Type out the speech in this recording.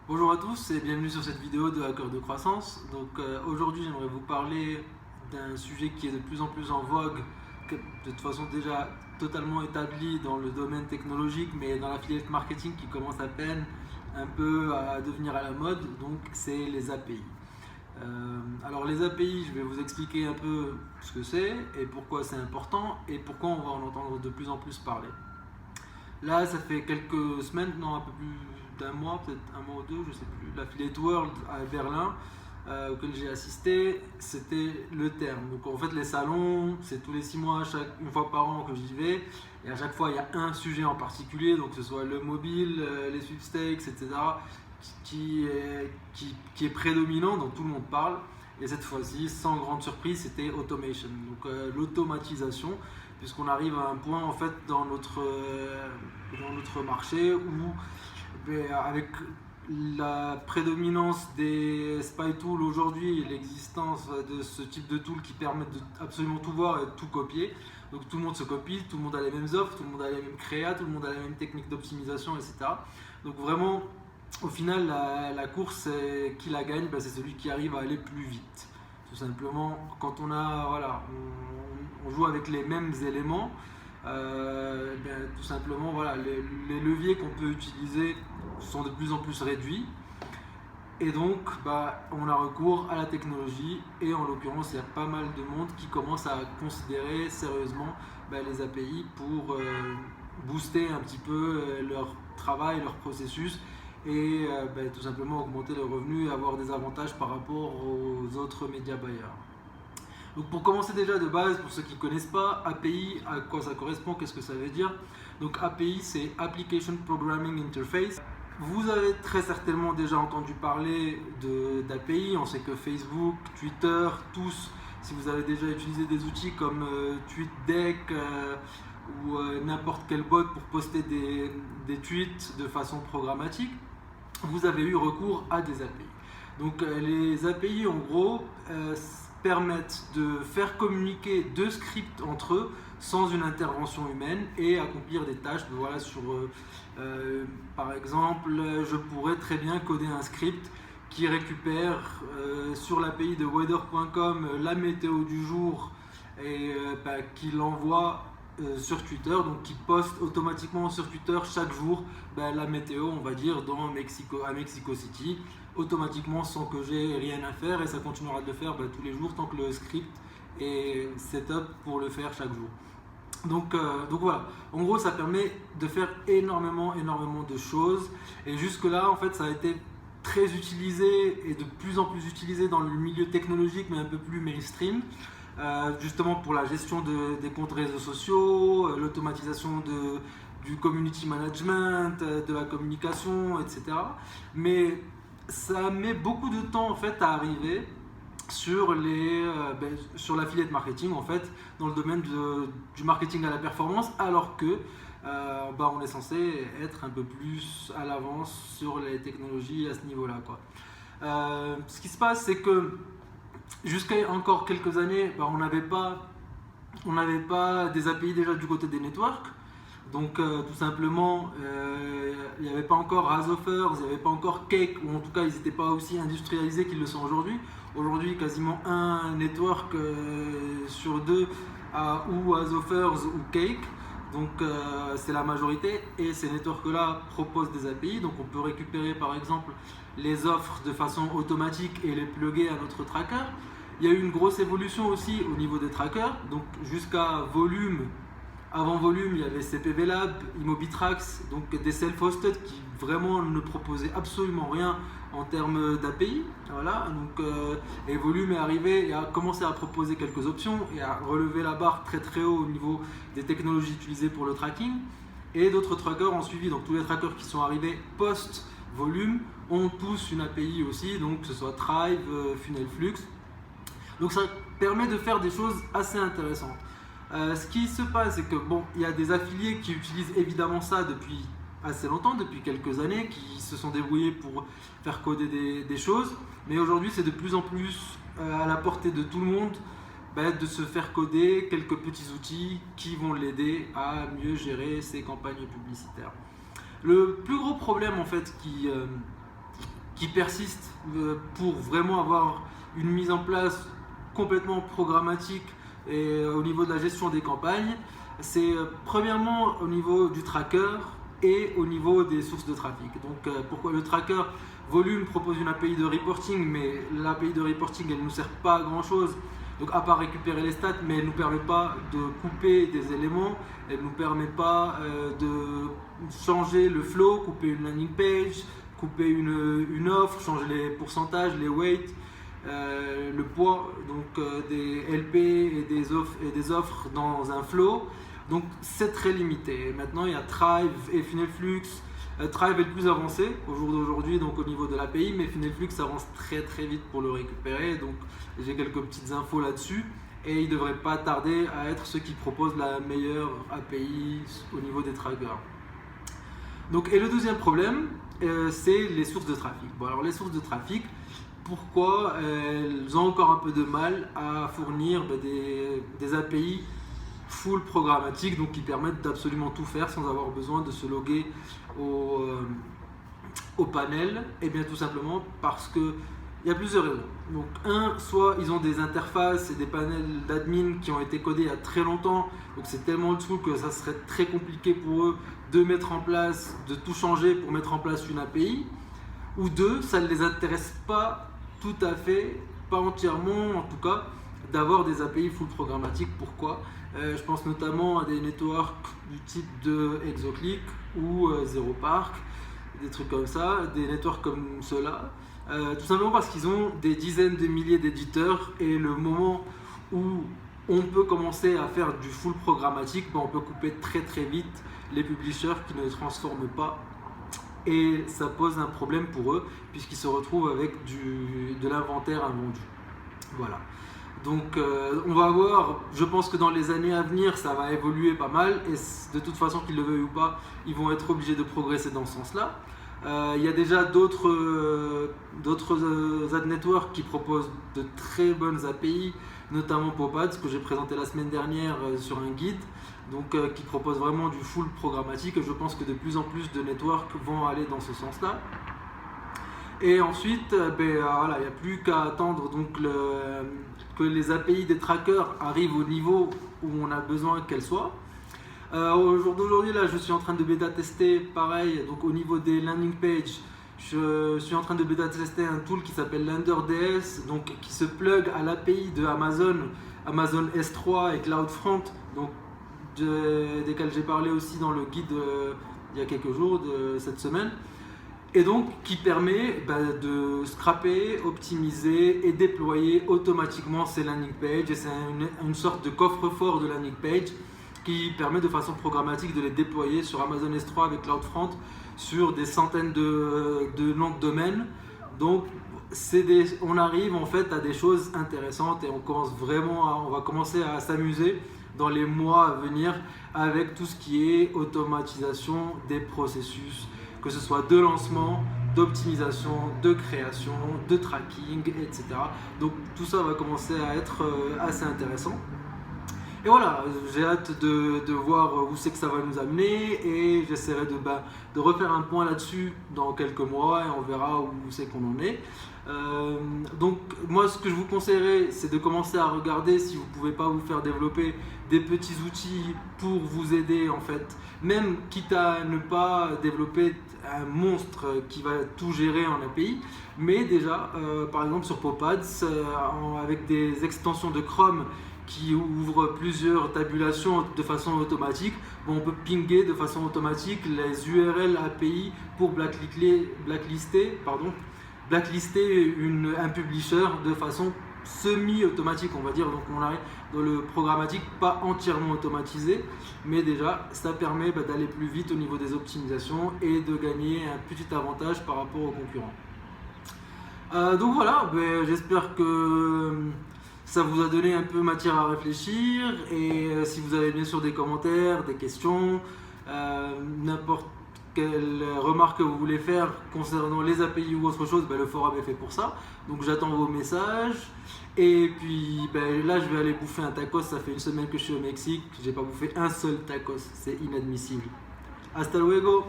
Bonjour à tous et bienvenue sur cette vidéo de Hacker de croissance. Aujourd'hui j'aimerais vous parler d'un sujet qui est de plus en plus en vogue, de toute façon déjà totalement établi dans le domaine technologique, mais dans l'affiliate marketing qui commence à peine un peu à devenir à la mode, donc c'est les API. Alors les API, je vais vous expliquer un peu ce que c'est et pourquoi c'est important et pourquoi on va en entendre de plus en plus parler. Là, ça fait quelques semaines, non, un peu plus d'un mois, peut-être un mois ou deux, je sais plus. L'Affiliate World à Berlin, auquel j'ai assisté, c'était le terme. Donc en fait, les salons, c'est tous les 6 mois, une fois par an que j'y vais. Et à chaque fois, il y a un sujet en particulier, donc que ce soit le mobile, les sweepstakes, etc., qui est prédominant, dont tout le monde parle. Et cette fois-ci, sans grande surprise, c'était automation, donc l'automatisation, puisqu'on arrive à un point en fait dans notre marché où avec la prédominance des spy tools aujourd'hui et l'existence de ce type de tools qui permettent de absolument tout voir et de tout copier, donc tout le monde se copie, tout le monde a les mêmes offres, tout le monde a les mêmes créas, tout le monde a les mêmes techniques d'optimisation, etc. Donc vraiment, au final, la course, qui la gagne, c'est celui qui arrive à aller plus vite. Tout simplement, quand on joue avec les mêmes éléments, tout simplement, les leviers qu'on peut utiliser sont de plus en plus réduits. Et donc, on a recours à la technologie et en l'occurrence, il y a pas mal de monde qui commence à considérer sérieusement les API pour booster un petit peu leur travail, leur processus et tout simplement augmenter leurs revenus et avoir des avantages par rapport aux autres médias buyers. Donc pour commencer déjà de base, pour ceux qui ne connaissent pas, API, à quoi ça correspond, qu'est-ce que ça veut dire? Donc API, c'est Application Programming Interface. Vous avez très certainement déjà entendu parler d'API. On sait que Facebook, Twitter, tous, si vous avez déjà utilisé des outils comme TweetDeck ou n'importe quel bot pour poster des tweets de façon programmatique, vous avez eu recours à des API. Donc les API, en gros, permettent de faire communiquer deux scripts entre eux sans une intervention humaine et accomplir des tâches. Par exemple, je pourrais très bien coder un script qui récupère sur l'API de weather.com la météo du jour et qui l'envoie sur Twitter, donc qui poste automatiquement sur Twitter chaque jour la météo, on va dire, à Mexico City, automatiquement sans que j'ai rien à faire, et ça continuera de le faire tous les jours tant que le script est setup pour le faire chaque jour. Donc voilà, en gros ça permet de faire énormément de choses, et jusque là en fait ça a été très utilisé et de plus en plus utilisé dans le milieu technologique mais un peu plus mainstream. Justement pour la gestion des comptes réseaux sociaux, l'automatisation du community management, de la communication, etc. Mais ça met beaucoup de temps en fait à arriver sur l'affiliate marketing, en fait, dans le domaine du marketing à la performance, alors que on est censé être un peu plus à l'avance sur les technologies à ce niveau-là, quoi. Ce qui se passe, c'est que jusqu'à encore quelques années, on n'avait pas des API déjà du côté des networks. Donc tout simplement, il n'y avait pas encore Razofers, il n'y avait pas encore Cake, ou en tout cas ils n'étaient pas aussi industrialisés qu'ils le sont aujourd'hui. Aujourd'hui, quasiment un network sur deux a ou Razofers ou Cake. Donc c'est la majorité, et ces networks-là proposent des API. Donc on peut récupérer par exemple les offres de façon automatique et les plugger à notre tracker. Il y a eu une grosse évolution aussi au niveau des trackers, donc jusqu'à Volume. Avant Volume, il y avait CPV Lab, Immobitrax, donc des self-hosted qui vraiment ne proposaient absolument rien en termes d'API. Voilà, et Volume est arrivé et a commencé à proposer quelques options et à relever la barre très très haut au niveau des technologies utilisées pour le tracking. Et d'autres trackers ont suivi, donc tous les trackers qui sont arrivés post-Volume ont tous une API aussi, donc que ce soit Thrive, Funnelflux. Donc ça permet de faire des choses assez intéressantes. Ce qui se passe, c'est que il y a des affiliés qui utilisent évidemment ça depuis assez longtemps, depuis quelques années, qui se sont débrouillés pour faire coder des choses, mais aujourd'hui c'est de plus en plus à la portée de tout le monde de se faire coder quelques petits outils qui vont l'aider à mieux gérer ses campagnes publicitaires. Le plus gros problème en fait qui persiste pour vraiment avoir une mise en place complètement programmatique et au niveau de la gestion des campagnes, c'est premièrement au niveau du tracker et au niveau des sources de trafic. Donc pourquoi le tracker volume propose une API de reporting, mais l'API de reporting elle ne nous sert pas à grand chose. Donc à part récupérer les stats, mais elle ne nous permet pas de couper des éléments, elle ne nous permet pas de changer le flow, couper une landing page, couper une offre, changer les pourcentages, les weights, le poids donc des LP et des offres dans un flow. Donc c'est très limité. Maintenant il y a Thrive et Funnelflux. Thrive est le plus avancé au jour d'aujourd'hui donc au niveau de l'API, mais Funnelflux avance très très vite pour le récupérer. Donc j'ai quelques petites infos là-dessus et il ne devrait pas tarder à être ceux qui proposent la meilleure API au niveau des trackers. Donc, et le deuxième problème, c'est les sources de trafic. Bon, alors les sources de trafic, pourquoi elles ont encore un peu de mal à fournir des API full programmatiques, donc qui permettent d'absolument tout faire sans avoir besoin de se loguer au panel? Et bien tout simplement parce que il y a plusieurs raisons. Donc soit ils ont des interfaces et des panels d'admin qui ont été codés il y a très longtemps, donc c'est tellement old school que ça serait très compliqué pour eux de mettre en place, de tout changer pour mettre en place une API. Ou deux, ça ne les intéresse pas tout à fait, pas entièrement en tout cas, d'avoir des API full programmatiques. Pourquoi? Je pense notamment à des networks du type de Exoclick ou ZeroPark, des trucs comme ça, des networks comme ceux-là. Tout simplement parce qu'ils ont des dizaines de milliers d'éditeurs et le moment où on peut commencer à faire du full programmatique, on peut couper très très vite les publishers qui ne transforment pas et ça pose un problème pour eux puisqu'ils se retrouvent avec de l'inventaire invendu. Voilà. Donc on va voir, je pense que dans les années à venir ça va évoluer pas mal et de toute façon qu'ils le veuillent ou pas, ils vont être obligés de progresser dans ce sens-là. Il y a déjà d'autres ad networks qui proposent de très bonnes API, notamment Popads que j'ai présenté la semaine dernière sur un guide, donc qui propose vraiment du full programmatique et je pense que de plus en plus de networks vont aller dans ce sens-là. Et ensuite, voilà, il n'y a plus qu'à attendre donc, que les API des trackers arrivent au niveau où on a besoin qu'elles soient. Au jour d'aujourd'hui, là, je suis en train de bêta-tester, pareil, donc au niveau des landing pages, je suis en train de bêta-tester un tool qui s'appelle LenderDS, donc qui se plug à l'API de Amazon S3 et CloudFront, donc desquels j'ai parlé aussi dans le guide il y a quelques jours de cette semaine. Et donc qui permet de scraper, optimiser et déployer automatiquement ces landing pages. Et c'est une sorte de coffre-fort de landing page qui permet de façon programmatique de les déployer sur Amazon S3 avec CloudFront sur des centaines de noms de domaines. Donc on arrive en fait à des choses intéressantes et on va commencer à s'amuser dans les mois à venir avec tout ce qui est automatisation des processus, que ce soit de lancement, d'optimisation, de création, de tracking, etc. Donc tout ça va commencer à être assez intéressant. Et voilà, j'ai hâte de voir où c'est que ça va nous amener et j'essaierai de refaire un point là-dessus dans quelques mois et on verra où c'est qu'on en est. Donc moi ce que je vous conseillerais c'est de commencer à regarder si vous ne pouvez pas vous faire développer des petits outils pour vous aider en fait, même quitte à ne pas développer un monstre qui va tout gérer en API, mais déjà par exemple sur Popads avec des extensions de Chrome qui ouvrent plusieurs tabulations de façon automatique, on peut pinguer de façon automatique les URL API pour blacklister un publisher de façon semi-automatique, on va dire. Donc on arrive dans le programmatique, pas entièrement automatisé, mais déjà ça permet d'aller plus vite au niveau des optimisations et de gagner un petit avantage par rapport aux concurrents. Donc voilà, j'espère que ça vous a donné un peu matière à réfléchir et si vous avez bien sûr des commentaires, des questions, n'importe quelle remarque que vous voulez faire concernant les API ou autre chose, le forum est fait pour ça. Donc j'attends vos messages. Et puis là je vais aller bouffer un tacos, ça fait une semaine que je suis au Mexique, j'ai pas bouffé un seul tacos, c'est inadmissible. Hasta luego!